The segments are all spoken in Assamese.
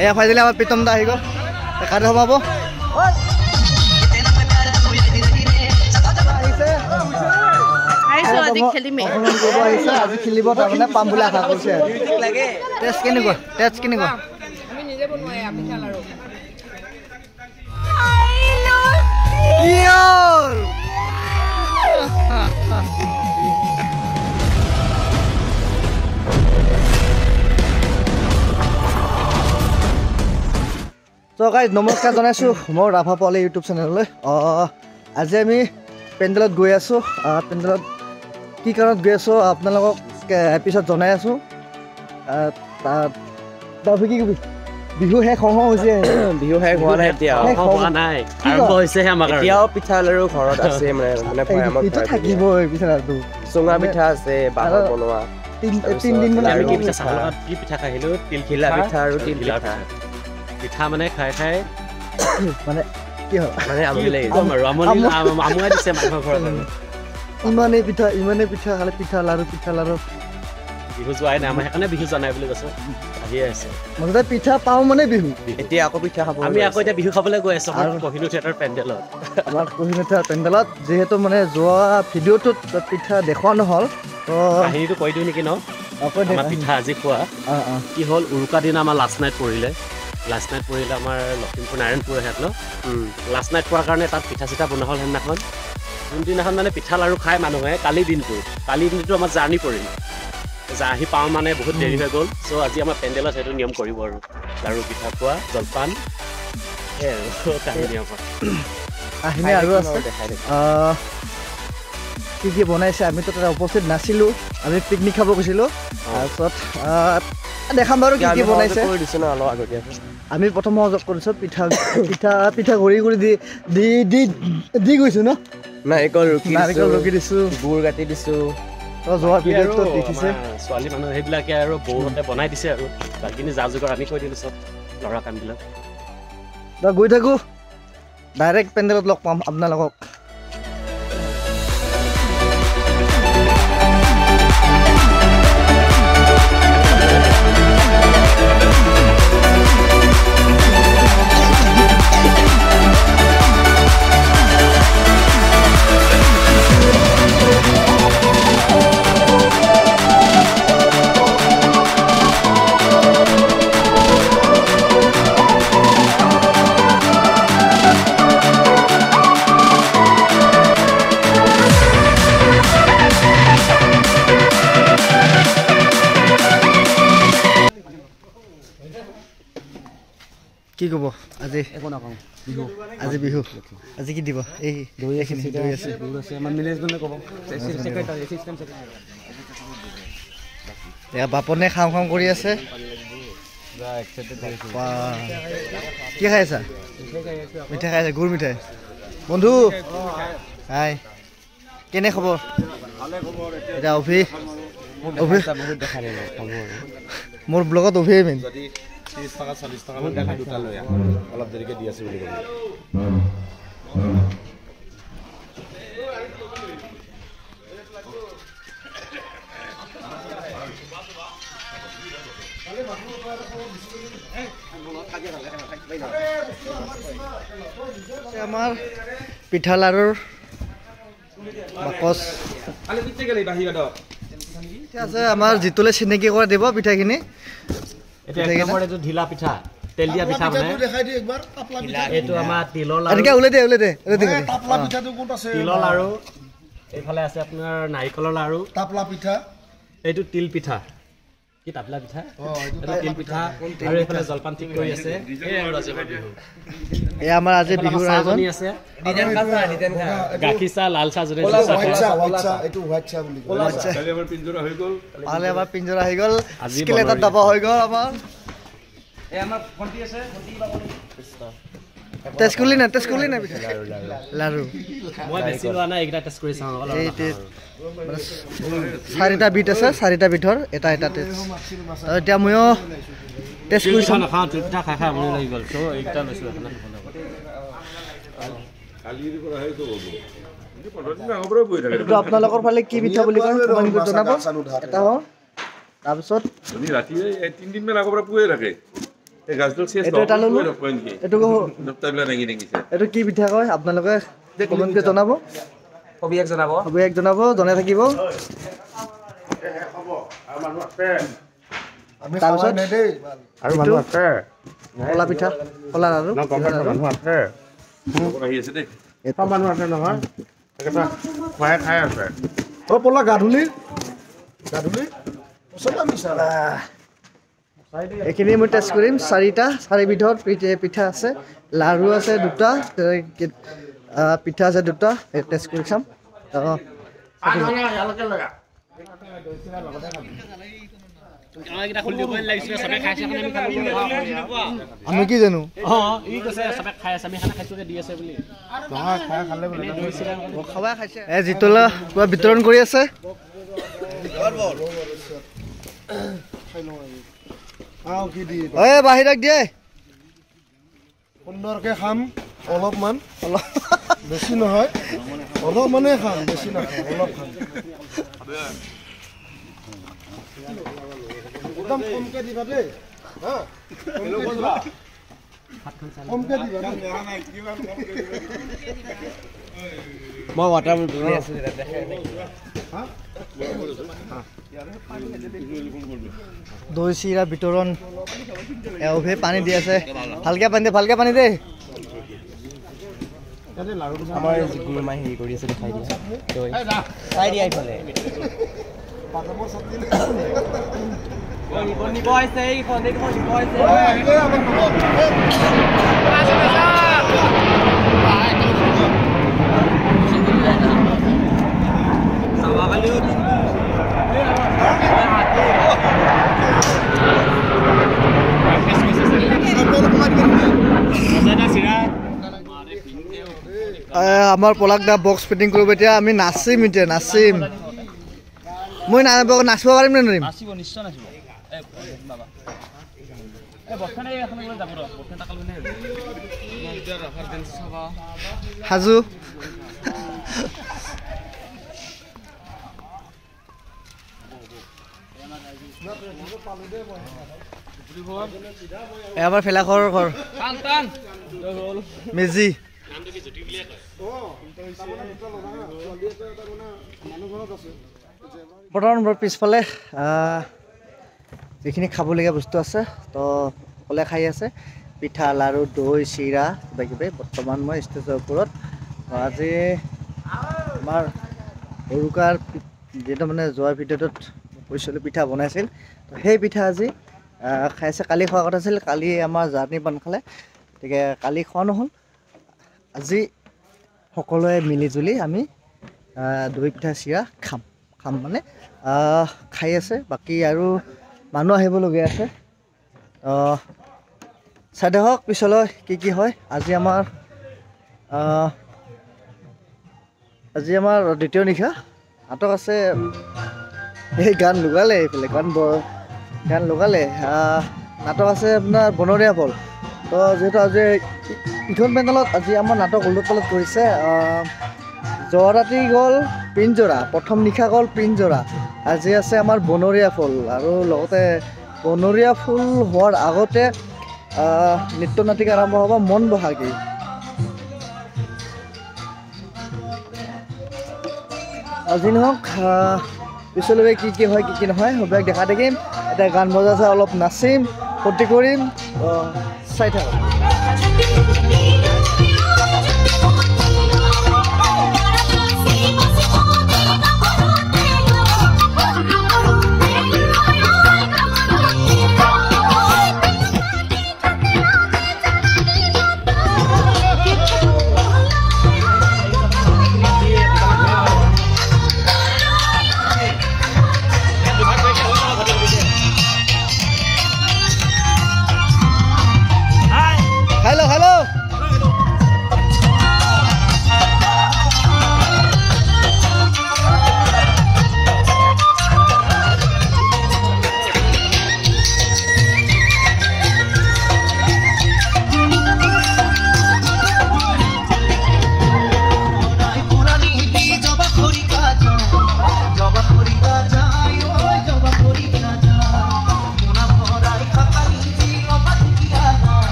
এয়া ফাইনেলি আমাৰ প্ৰীতম দা আহি গ'ল দেখাতে সোমাব আজি খেলিব তাৰমানে পাম বুলি আশা কৰিছে টেষ্ট কেনেকুৱা আমি নিজে বনোৱাই পিঠা লাৰু তো গাইজ নমস্কাৰ জনাইছোঁ মোৰ ৰাভা পোৱালি ইউটিউব চেনেললৈ আজি আমি পেণ্ডেলত গৈ আছোঁ পেণ্ডেলত কি কাৰণত গৈ আছোঁ আপোনালোকক পিছত জনাই আছোঁ কি কবি বিহু শেষ হওঁ হৈছে বিহু শেষ হোৱা নাই এতিয়া হোৱা নাই আৰম্ভ হৈছেহে আমাৰ এতিয়াও পিঠা লাৰু ঘৰত আছে মানে পিঠা থাকিবই পিঠা লাৰু চুঙা পিঠা আছে বাঁহৰ বনোৱা 3 দিন মানে আমি কি পিঠা চাহৰ লগত কি পিঠা খাইছিলোঁ তিল ঘিলা পিঠা আৰু তিল পিঠা পিঠা মানে খাই মানে কি হয় মানে আমনি লাগি আমুৱাই দিছে মানুহৰ ঘৰত ইমানেই পিঠা খালে পিঠা লাৰু বিহু যোৱাই নাই আমাৰ সেইকাৰণে বিহু যোৱা নাই বুলি কৈছোঁ আহিয়ে আছে মুঠতে পিঠা পাওঁ মানে বিহু এতিয়া আকৌ পিঠা খাব আমি আকৌ এতিয়া বিহু খাবলৈ গৈ আছোঁ আমাৰ কহিনুৰ থিয়েটাৰ পেণ্ডেলত আমাৰ কহিনুৰ থিয়েটাৰ পেণ্ডেলত যিহেতু মানে যোৱা ভিডিঅ'টোত পিঠা দেখুওৱা নহ'ল তো কাহিনীটো কৈ দিওঁ নেকি ন আমাৰ পিঠা আজি খোৱা কি হ'ল উৰুকা দিনা আমাৰ লাষ্ট নাইট পৰিলে আমাৰ লখিমপুৰ নাৰায়ণপুৰ হেত ন লাষ্ট নাইট পোৱাৰ কাৰণে তাত পিঠা চিঠা বনোৱা হ'ল সেইদিনাখন যোনদিনাখন মানে পিঠা লাৰু খায় মানুহে কালি দিনটো আমাৰ জাৰ্ণি পৰিল আহি পাওঁ মানে বহুত দেৰি হৈ গ'ল চ' আজি আমাৰ পেণ্ডেলত সেইটো নিয়ম কৰিব আৰু লাৰু পিঠা খোৱা জলপান কাহিনী আৰু আছে কি বনাইছে আমিতো তাতে উপস্থিত নাছিলোঁ আমি পিকনিক খাব গৈছিলোঁ তাৰপিছত দেখাম বাৰু কি বনাইছে আমি প্ৰথম সহযোগ কৰিছোঁ পিঠা ঘূৰি দি গৈছোঁ ন নাৰিকল ৰুকি দিছোঁ গুৰ কাটি দিছোঁ যোৱা ভিডিঅ'টো দেখিছে ছোৱালী মানুহ সেইবিলাকে আৰু বৌহঁতে বনাই দিছে আৰু বাকীখিনি যা যোগাৰ আমি কৈ দিলোঁ চব ল'ৰা কামবিলাক গৈ থাকোঁ ডাইৰেক্ট পেণ্ডেলত লগ পাম আপোনালোকক কি ক'ব আজি একো নকওঁ বিহু আজি কি দিব এই দৈ আছে আমাৰ মেনেজমেণ্টে ক'ব বাপনে খাওঁ কৰি আছে কি খাই আছা মিঠাই খাই আছে গুৰ মিঠাই বন্ধু হাই কেনে খবৰ এতিয়া মোৰ ব্লগত অভিয়ে মেইন 30 টাকা 40 টাকা মান দেখা দুটা লৈ অলপ দেৰিকে দি আছে বুলি ক'ব আমাৰ পিঠা লাৰুৰ বাকচ আছে আমাৰ জিতুলে চিনাকি কৰা দিব পিঠাখিনি ঢিলা পিঠা তেল দিয়া পিঠা মানে এইটো আমাৰ তিলৰ লাৰু ওলাই দে তিলৰ লাৰু এইফালে আছে আপোনাৰ নাৰিকলৰ লাৰু তাপলা পিঠা এইটো তিল পিঠা কি তাপলা পিঠা এইটো তিল পিঠা আৰু এইফালে জলপান ঠিক কৰি আছে এই আমাৰ আজি বিহুৰ আয়োজন আছে গাখীৰ চাহ লাল চাহ যোনে আমাৰ পিঞ্জৰা হৈ গ'ল স্কেলেটত দাবা হৈ গ'ল আমাৰ টেষ্ট কৰিলি না লাৰু মই বেছি লোৱা নাই এইকেইটা টেষ্ট কৰি চাওঁ চাৰিটা বিট আছে চাৰিটা বিধৰ এটা টেষ্ট এতিয়া ময়ো টেষ্ট কৰি চাওঁ নাখাওঁ পিঠা খাই আমনি লাগি গ'ল ত' এইকেইটা লৈছোঁ আপোনালোকৰ ফালে কি পিঠা বুলি কয় জনাব এটা তাৰপিছত ৰাতি 3 দিন মান আগৰ পৰা পুৱাই থাকে এইটো এটা ল'লো এইটো কি পিঠা কয় আপোনালোকে কমেণ্টকে জনাব সবিয়াক জনাব জনাই থাকিব তাৰপিছত আৰু মানুহ আছে কলা পিঠা কলা আৰু মানুহ আছে এটা মানুহ আছে নহয় খুৱাই খাই আছে পলা গাধুলি এইখিনি মই টেষ্ট কৰিম 4বিধৰ পিঠা আছে লাৰু আছে 2টা পিঠা আছে 2টা টেষ্ট কৰি চাম আমি কি জানো জিতলা কিবা বিতৰণ কৰি আছে বাহিৰক দিয়ে সুন্দৰকে খাম অলপমান বেছি নহয় অলপমানে খাম বেছি নহয় অলপ খাম একদম কমকে দিবা দেই কমকে দিবা মই ৱাটাৰ বটল আছে দৈ চিৰা বিতৰণ এওভে পানী দি আছে ভালকে পানী দে আমাৰ যিগুৰু মাই হেৰি কৰি আছে দেখাই দিয়া দৈ চাই দিয়া ইফালে নিব আহিছে এইখন নিব আহিছে আমাৰ পলাক দা বক্স ফিটিং কৰিব এতিয়া আমি নাচিম মই নাচিব পাৰিম নে নোৱাৰিম সাজু এবাৰ ফেলাখৰ ঘৰ মেজি বৰ্তমান মোৰ পিছফালে যিখিনি খাবলগীয়া বস্তু আছে তো সকলোৱে খাই আছে পিঠা লাৰু দৈ চিৰা কিবা বৰ্তমান মই ষ্টেজৰ ওপৰত আজি আমাৰ উৰুকাৰ যিটো মানে যোৱাৰ ভিডিঅ'টোত কৈছিলোঁ পিঠা বনাইছিল তো সেই পিঠা আজি খাইছে কালি খোৱা কথা আছিল কালি আমাৰ জাৰ্ণি পান খালে গতিকে কালি খোৱা নহ'ল আজি সকলোৱে মিলিজুলি আমি দৈ পিঠা চিৰা খাম মানে খাই আছে বাকী আৰু মানুহ আহিবলগীয়া আছে চাই হওক পিছলৈ কি হয় আজি আমাৰ দ্বিতীয় নিশা নাটক আছে এই গান লগালে এইফালে গান লগালে নাটক আছে আপোনাৰ বনৰীয়া ফল তো যিহেতু আজি ইখন পেণ্ডেলত আজি আমাৰ নাটক ওলট পালট কৰিছে যোৱা ৰাতি গ'ল পিঞ্জৰা প্ৰথম নিশা গ'ল পিঞ্জৰা আজি আছে আমাৰ বনৰীয়া ফুল আৰু লগতে বনৰীয়া ফুল হোৱাৰ আগতে নৃত্য নাটিকা আৰম্ভ হ'ব মন বহাগী আজি নহওক পিছলৈ কি হয় কি নহয় সবাক দেখা থাকিম এতিয়া গান বজাইছে অলপ নাচিম ফূৰ্তি কৰিম চাই থাকক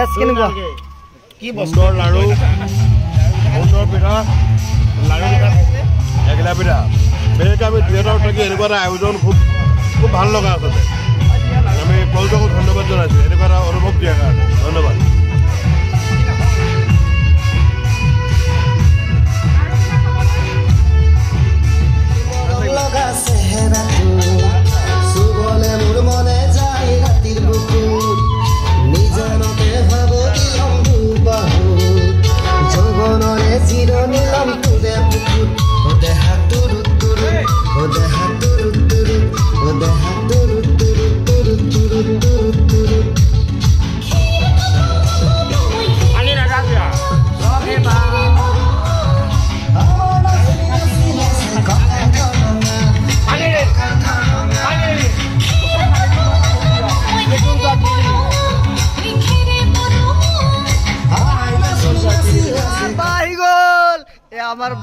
টেষ্ট কেনেকুৱা কি বস্তুৰ লাড়ু সুন্দৰ পিঠা লাড়ু পিঠা এগিলা পিঠা বিশেষকৈ আমি দুহেজাৰ থাকি এনেকুৱা এটা আয়োজন খুব ভাল লগা আচলতে আমি প্ৰযোজকক ধন্যবাদ জনাইছোঁ এনেকুৱা এটা অনুভৱ দিয়াৰ কাৰণে ধন্যবাদ আমাৰ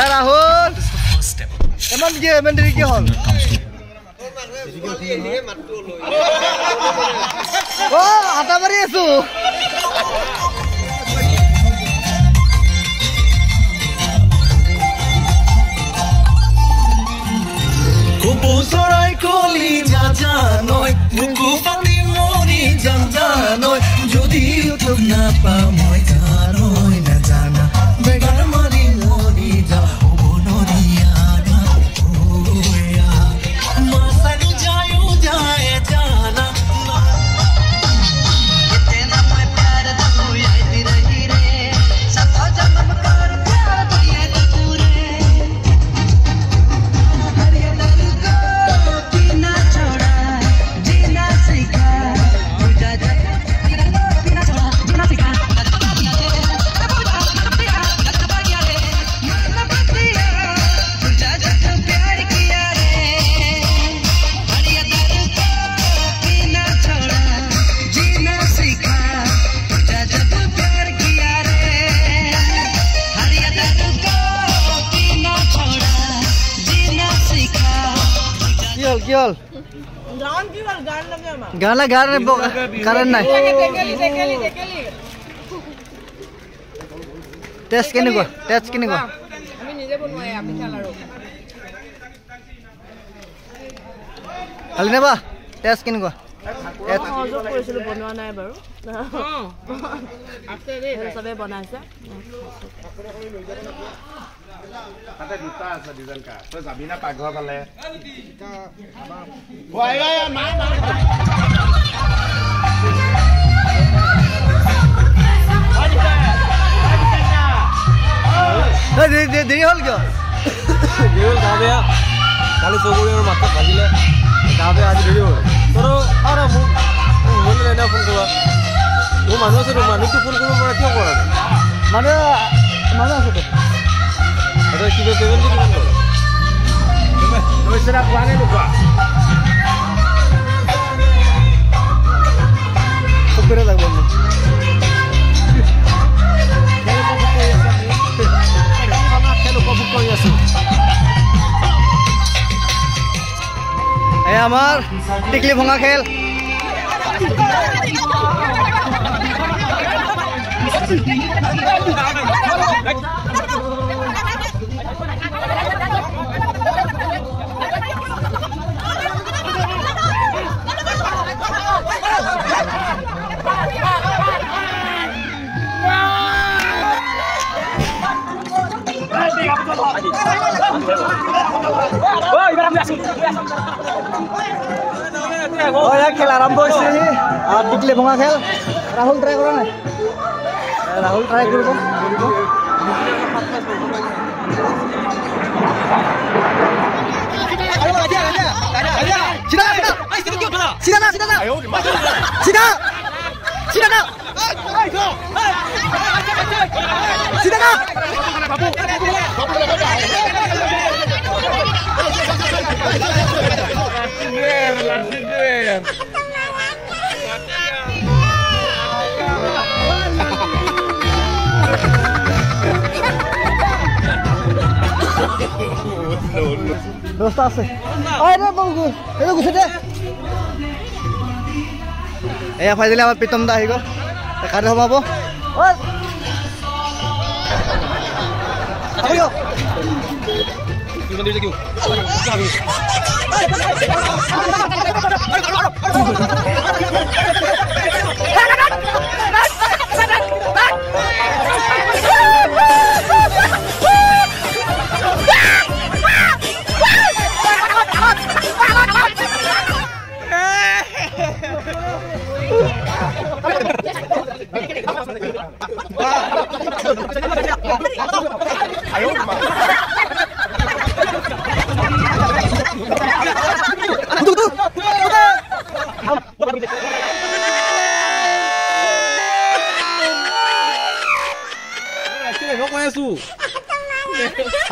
ৰাহুল এমন কি এমন দেৰি কি হল ও হাতা মাৰি আছো চৰাই কলি জানৈ বুকু পাতি মৰি জানৈ যদি তোক নাপা মই জানৈ নাজানা বেগাৰ মাৰি মৰি যাব নৰিয়া মাছানো যায়ো যায় জানা তেনা মই প্যাৰ তু याद रही रे सफा जन्म कर प्यार दिए तूरे কি হল গান কারেন্ট নাই টেষ্ট কেনেকুৱা আমি নিজে বনোৱাই পিঠা লাৰু খালি নেবা টেষ্ট কেনেকুৱা সহযোগ কৰিছিলোঁ বনোৱা নাই বাৰু চবে বনাইছে তাতে দুটা আছে ডিজাইন কা তই যাবি না পাকঘৰ ফালে দেৰি হ'ল কিয় কালি চৌগুৰি মাত্ৰ ভাজিলে গাঁৱতে আজি দেৰি হ'ল তোৰ মোক এনে ফোন কৰা মোৰ মানুহ আছে মানুহটো ফোন কৰিব পৰা কিয় কৰা মানুহ আছে কিবা পেমেণ্ট কিমান কৰে পইচা কোৱা নাই নোকোৱা খুব লাগব আমাৰ টিকলি ভঙা খেল খেল আৰম্ভ হৈছে টিকলি ভঙা খেল ৰাহুল ট্ৰাই কৰা নাই ৰাহুল ট্ৰাই কৰিব দোস্ত আছে গুছে দে এয়া ফাইনেলি আমাৰ প্ৰীতম দা আহি গ'ল কাটি সোমাব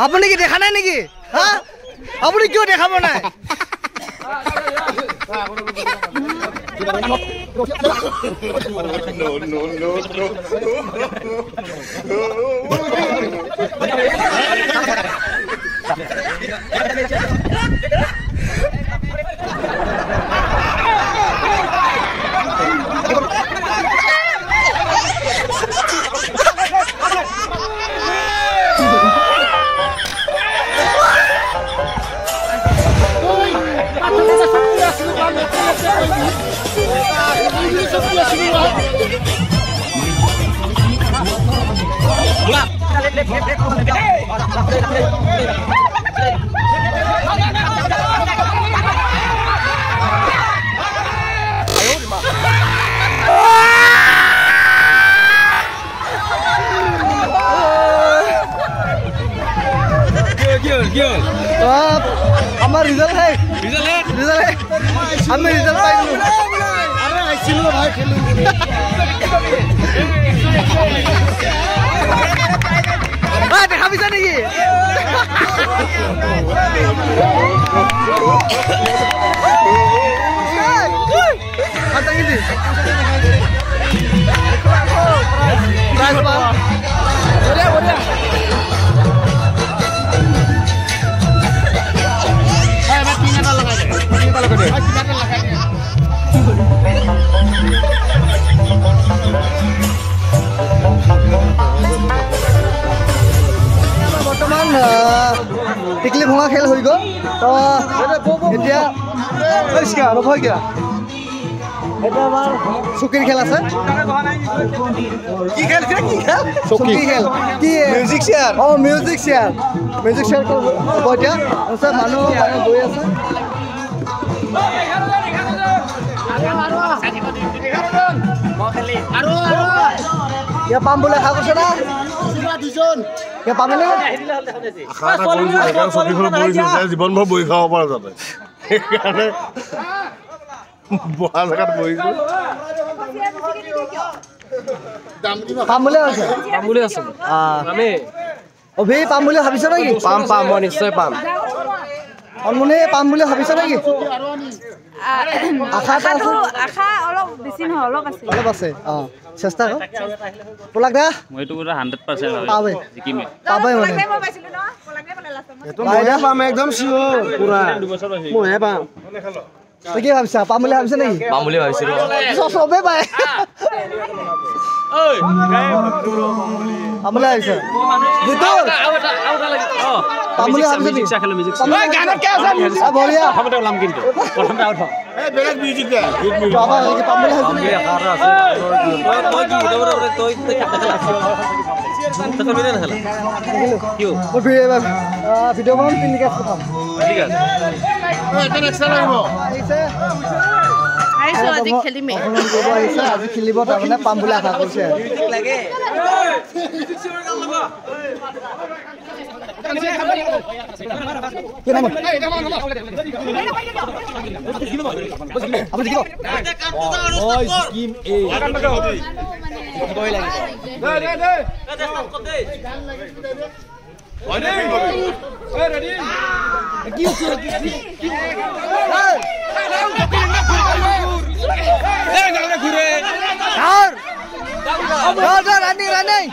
আপুনি কি দেখা নাই নেকি হা আপুনি কিয় দেখাব নাই আমার রিজাল্ট है আমি রিজাল্ট পাই গেল আরে আইছিল ভাই খেলু ভাই দেখাবি জানি কি আতা কি দি প্রাইস পা ওরে ওরে বৰ্তমান টিকলি ভঙা খেল হৈ গ'ল তো এতিয়া এতিয়া আমাৰ চকীৰ খেল আছে কি খেল কি খেল চকী খেল কি মিউজিক চেয়াৰ মিউজিক চেয়াৰ হ'ব এতিয়া মানুহ গৈ আছে পাম বোলে আশা কৰিছে না জীৱনভৰ বহি খাব পৰা যাতে সেইকাৰণে বহা জেগাত বহিছো পাম বুলি আছে অভি পাম বুলি ভাবিছ নেকি পাম মই নিশ্চয় পাম অনমনে পাম বুলি ভাবিছ নেকি আশা অলপ বেছি নহয় অলপ আছে চেষ্টা কৰ পলাক দা মইতো পুৰা 100% পাবে জিকিমে পাবে মানে মইহে পাম একদম চিয়ৰ পুৰা মইহে পাম তই কি ভাবিছা পাম বুলি ভাবিছ নেকি পাম বুলি ভাবিছিলো চবে পায় ঐ পাম বুলি ভাবিছা জিতুল পাম বুলি ভাবিছ নেকি খেলো মিউজিক গানত কে আছে বঢ়িয়া প্ৰথমতে ওলাম কিন্তু প্ৰথমতে আউট এই বেলেগ মিউজিক দে বাবা কি পাম বুলি ভাবিছ নেকি মই কি তই খেলা তই মিলে না খেলা কিয় মই ভিডিঅ' বনাম তিনিকে খাম ঠিক আছে এটা এক্সট্ৰা লাগিব আহিছো আজি খেলিমে আজি খেলিব তাৰমানে পাম বুলি আশা কৰিছে running.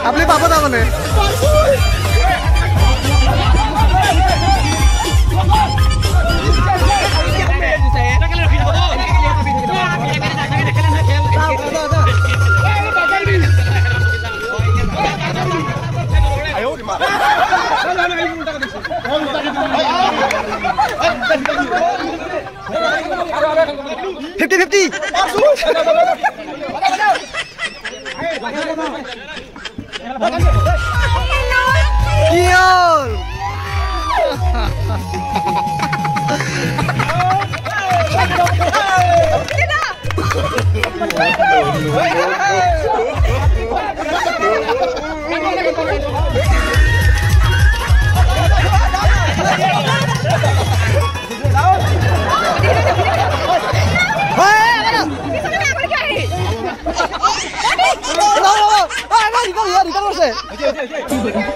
আপনি পাবো না মানে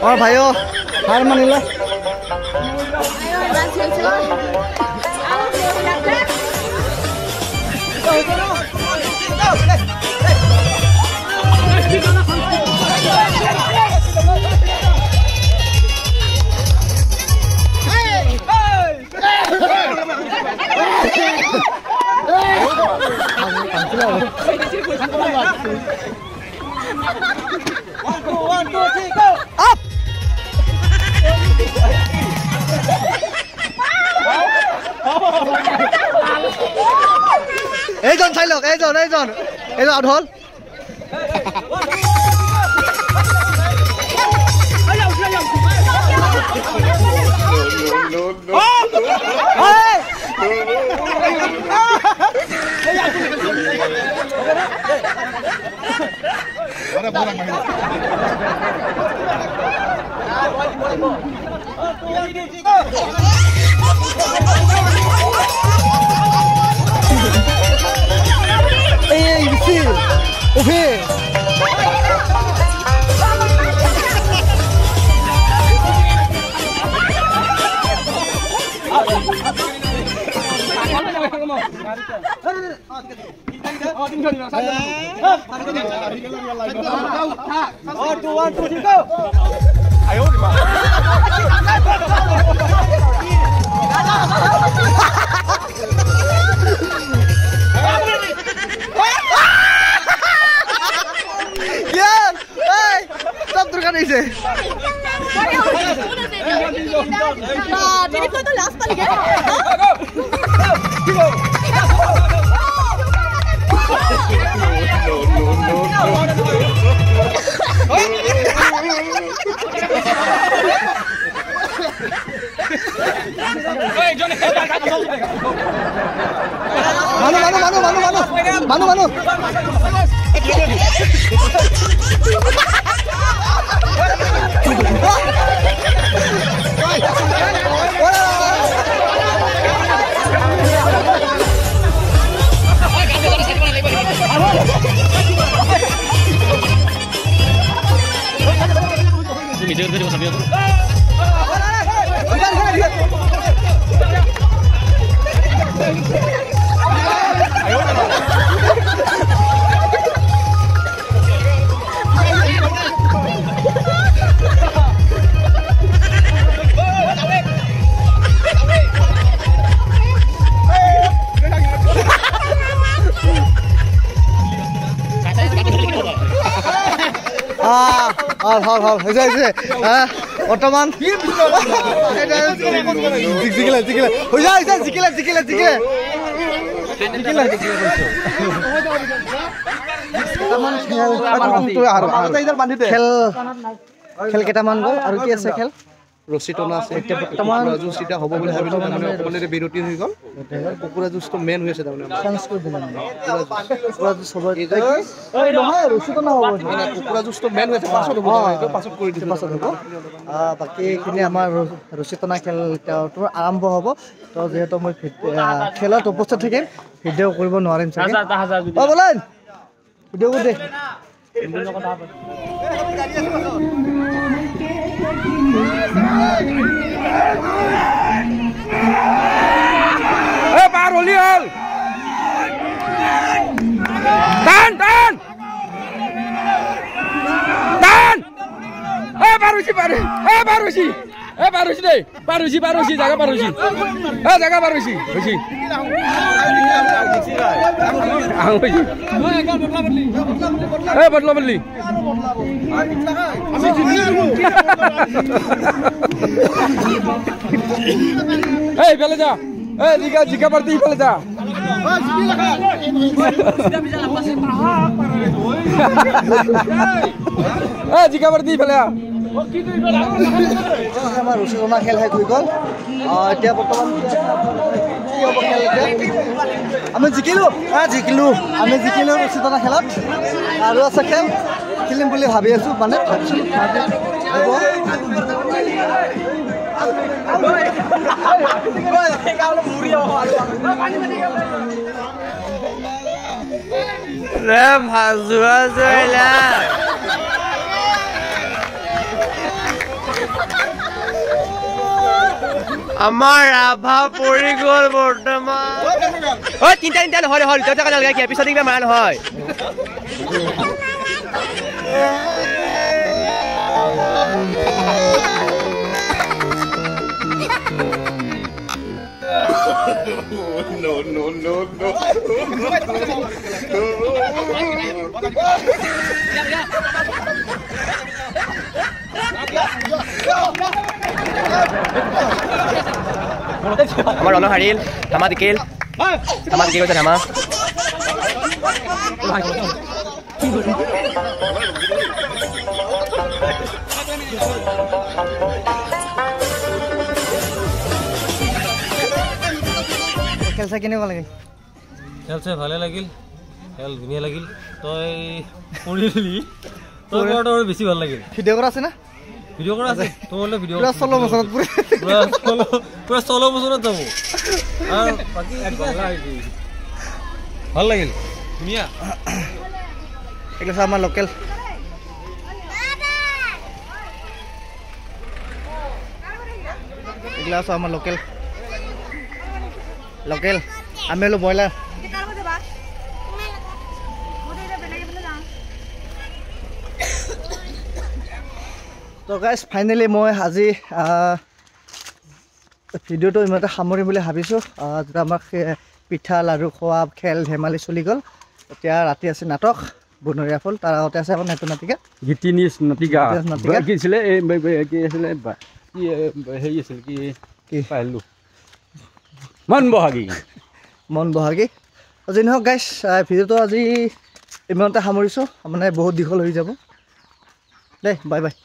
और भाइयों हार मानिला One, two, three, go! Up! Jon sai lược, Jon out hole. Hey, see, okay. One, two, three, go! Ayo, di mana? Yes, hey, stop turkan ini. Nah, jadi kau tu last kali kan? Go. Manu. বৰ্তমান খেল কেইটামান গ'ল আৰু কি আছে খেল ৰছী টনা আছে এতিয়া বৰ্তমান যুঁজ এতিয়া হ'ব বুলি ভাবিলোঁ তাৰমানে অকণমান এতিয়া বিৰতি হৈ গ'ল কুকুৰা যুঁজটো মেইন হৈ আছে তাৰমানে কুকুৰা যুঁজটো মেইন হৈ আছে পাছত হ'ব পাছত কৰি দিছোঁ পাছত হ'ব বাকী এইখিনি আমাৰ ৰছী টনা খেল এতিয়া আৰম্ভ হ'ব তো যিহেতু মই খেলত উপস্থিত থাকিম ভিডিঅ' কৰিব নোৱাৰিম চাগে ব'লে ভিডিঅ' কৰি দে পাৰ হলি হল টান টান টান পাৰুছি পাৰু পাৰুছি পাৰুছি দেই পাৰুছি জাগা পাৰুছি জাগা পাৰুছি হৈছে বদলা বদলি ইফালে যা জিকা পাৰ্টি ইফালে যা জিকা পাৰ্টি ইফালে আমাৰ ৰছী টনা খেল শেষ হৈ গ'ল এতিয়া বৰ্তমান আমি জিকিলোঁ আমি জিকিলোঁ ৰছী টনা খেলত আৰু আছে খেল খেলিম বুলি ভাবি আছোঁ মানে আমাৰ আভা পৰি গ'ল বৰ্তমান তিনিটা নহয় হ'ল পিছত কিবা মাৰা নহয় আমাৰ ৰণ হাৰিল ধামা টিকিল কৈছে ধামা খেল চাই কেনেকুৱা লাগিল খেল চাই ভালে লাগিল খেল ধুনীয়া লাগিল তই কৰিলি তই বেছি ভাল লাগিল ভিডিঅ' কৰা আছে না ভিডিঅ' কৰা আছে তোমালে ভিডিঅ' পুৰা 16 বছৰত পুৰা 16 বছৰত যাব আৰু বাকি ভাল লাগিল ধুনীয়া এগুলো আমার লোকাল এগুলো আমার লোকাল লোকাল আমি হলো ব্রয়লার তো গাইজ ফাইনেলি মই আজি ভিডিঅ'টো ইমানতে সামৰিম বুলি ভাবিছোঁ যেতিয়া আমাক পিঠা লাড়ু খোৱা খেল ধেমালি চলি গ'ল এতিয়া ৰাতি আছে নাটক বনৰীয়া ফুল তাৰ আগতে আছে আমাৰ নতুন নাটিকা গীতিনিছ নাটিকা কি আছিলে কি আছিলে কি হেৰি আছিল কি কি পাইলোঁ মন বহাগী আজি নহওক গাইজ ভিডিঅ'টো আজি ইমানতে সামৰিছোঁ মানে বহুত দীঘল হৈ যাব দেই বাই বাই